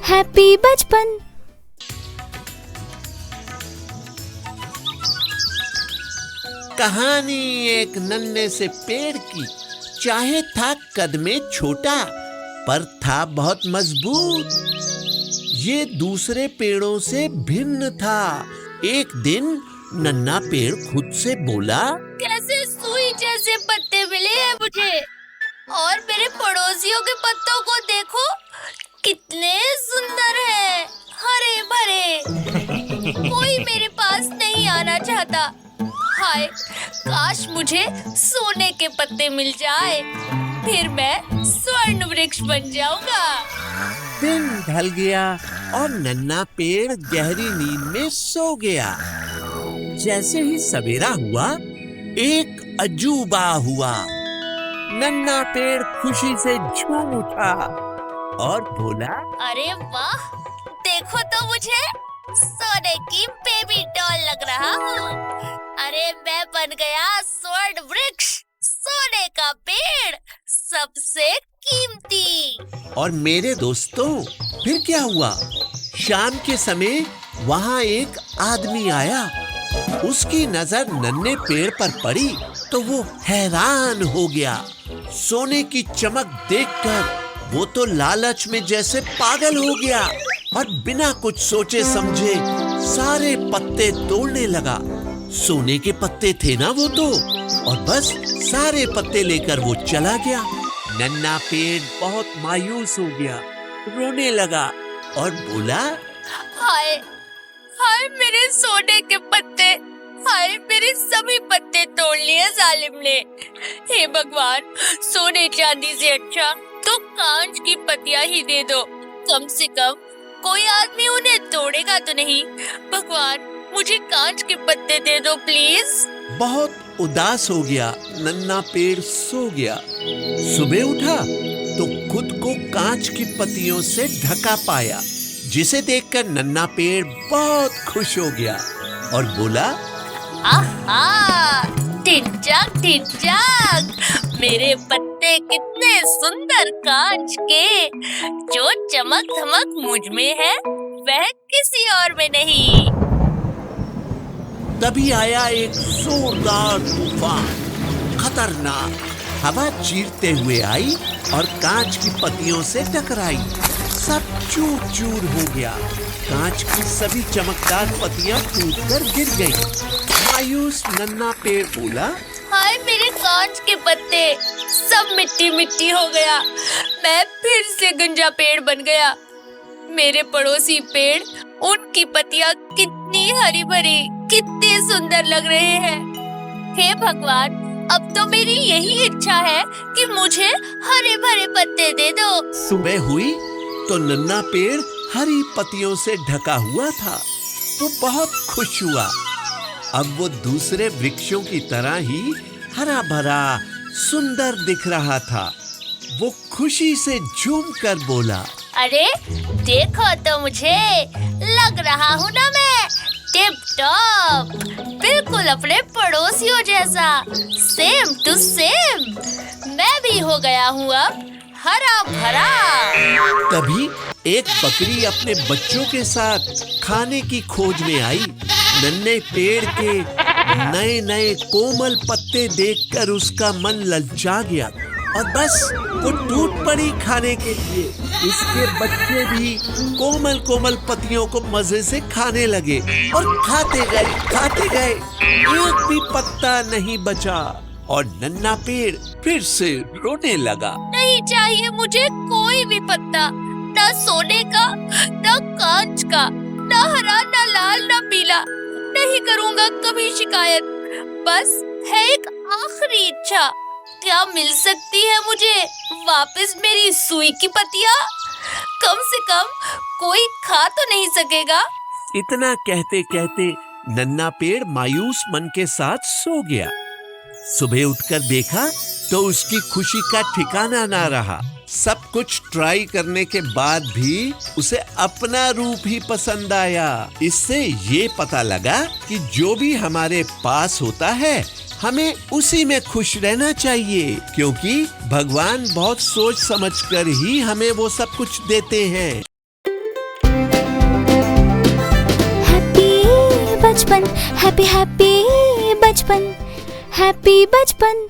Happy बचपन। कहानी एक नन्हे से पेड़ की। चाहे था कद में छोटा, पर था बहुत मजबूत। ये दूसरे पेड़ों से भिन्न था। एक दिन नन्हा पेड़ खुद से बोला, कैसे सुई जैसे पत्ते मिले हैं मुझे, और मेरे पड़ोसियों के पत्तों को देखो, कितने सुंदर हैं, हरे भरे। कोई मेरे पास नहीं आना चाहता। हाय, काश मुझे सोने के पत्ते मिल जाए, फिर मैं स्वर्ण वृक्ष बन जाऊंगा। दिन ढल गया और नन्हा पेड़ गहरी नींद में सो गया। जैसे ही सवेरा हुआ, एक अजूबा हुआ। नन्हा पेड़ खुशी से झूम उठा और बोला, अरे वाह, देखो तो मुझे सोने की बेबी डॉल लग रहा हूँ। अरे मैं बन गया स्वर्ण वृक्ष, सोने का पेड़, सबसे कीमती। और मेरे दोस्तों, फिर क्या हुआ? शाम के समय वहाँ एक आदमी आया। उसकी नजर नन्हे पेड़ पर पड़ी तो वो हैरान हो गया। सोने की चमक देखकर वो तो लालच में जैसे पागल हो गया और बिना कुछ सोचे समझे सारे पत्ते तोड़ने लगा। सोने के पत्ते थे ना वो तो, और बस सारे पत्ते लेकर वो चला गया। नन्हा पेड़ बहुत मायूस हो गया, रोने लगा और बोला, हाय हाय मेरे सोने के पत्ते, हाय मेरे सभी पत्ते तोड़ लिए जालिम ने। हे भगवान, सोने चांदी से अच्छा तो कांच की पत्तियां ही दे दो। कम से कम कोई आदमी उन्हें तोड़ेगा तो नहीं। भगवान, मुझे कांच के पत्ते दे दो प्लीज। बहुत उदास हो गया नन्हा पेड़, सो गया। सुबह उठा तो खुद को कांच की पत्तियों से ढका पाया, जिसे देखकर नन्हा पेड़ बहुत खुश हो गया और बोला, आहा, टिक-टक, मेरे पत्ते कितने सुंदर कांच के। जो चमक धमक मुझ में है, वह किसी और में नहीं। तभी आया एक जोरदार तूफान। खतरनाक हवा चीरते हुए आई और कांच की पत्तियों से टकराई। सब चूर चूर हो गया। कांच की सभी चमकदार पत्तियां टूटकर गिर गईं। मायूस नन्हा पेड़ बोला, हाय मेरे कांच के पत्ते, सब मिट्टी मिट्टी हो गया। मैं फिर से गंजा पेड़ बन गया। मेरे पड़ोसी पेड़, उनकी पत्तियां कितनी हरी भरी, कितने सुंदर लग रहे हैं। हे भगवान, अब तो मेरी यही इच्छा है कि मुझे हरे भरे पत्ते दे दो। सुबह हुई तो नन्हा पेड़ हरी पत्तियों से ढका हुआ था। वो बहुत खुश हुआ। अब वो दूसरे वृक्षों की तरह ही हरा भरा सुंदर दिख रहा था। वो खुशी से झूम कर बोला, अरे देखो तो मुझे, लग रहा हूँ ना मैं टिप टॉप, बिल्कुल अपने पड़ोसियों जैसा, सेम टू सेम। मैं भी हो गया हूँ अब हरा भरा। तभी एक बकरी अपने बच्चों के साथ खाने की खोज में आई। नन्हे पेड़ के नए नए कोमल पत्ते देखकर उसका मन ललचा गया और बस वो टूट पड़ी खाने के लिए। उसके बच्चे भी कोमल कोमल पत्तियों को मजे से खाने लगे और खाते गए। एक भी पत्ता नहीं बचा और नन्हा पेड़ फिर से रोने लगा। नहीं चाहिए मुझे कोई भी पत्ता, ना सोने का, ना कांच का, ना हरा, ना लाल, ना पीला। नहीं करूँगा कभी शिकायत। बस है एक आखिरी इच्छा, क्या मिल सकती है मुझे वापस मेरी सुई की पत्तियां? कम से कम कोई खा तो नहीं सकेगा। इतना कहते कहते नन्हा पेड़ मायूस मन के साथ सो गया। सुबह उठकर देखा तो उसकी खुशी का ठिकाना ना रहा। सब कुछ ट्राई करने के बाद भी उसे अपना रूप ही पसंद आया। इससे ये पता लगा कि जो भी हमारे पास होता है, हमें उसी में खुश रहना चाहिए, क्योंकि भगवान बहुत सोच समझकर ही हमें वो सब कुछ देते हैं। हैप्पी हैप्पी बचपन, हैप्पी बचपन।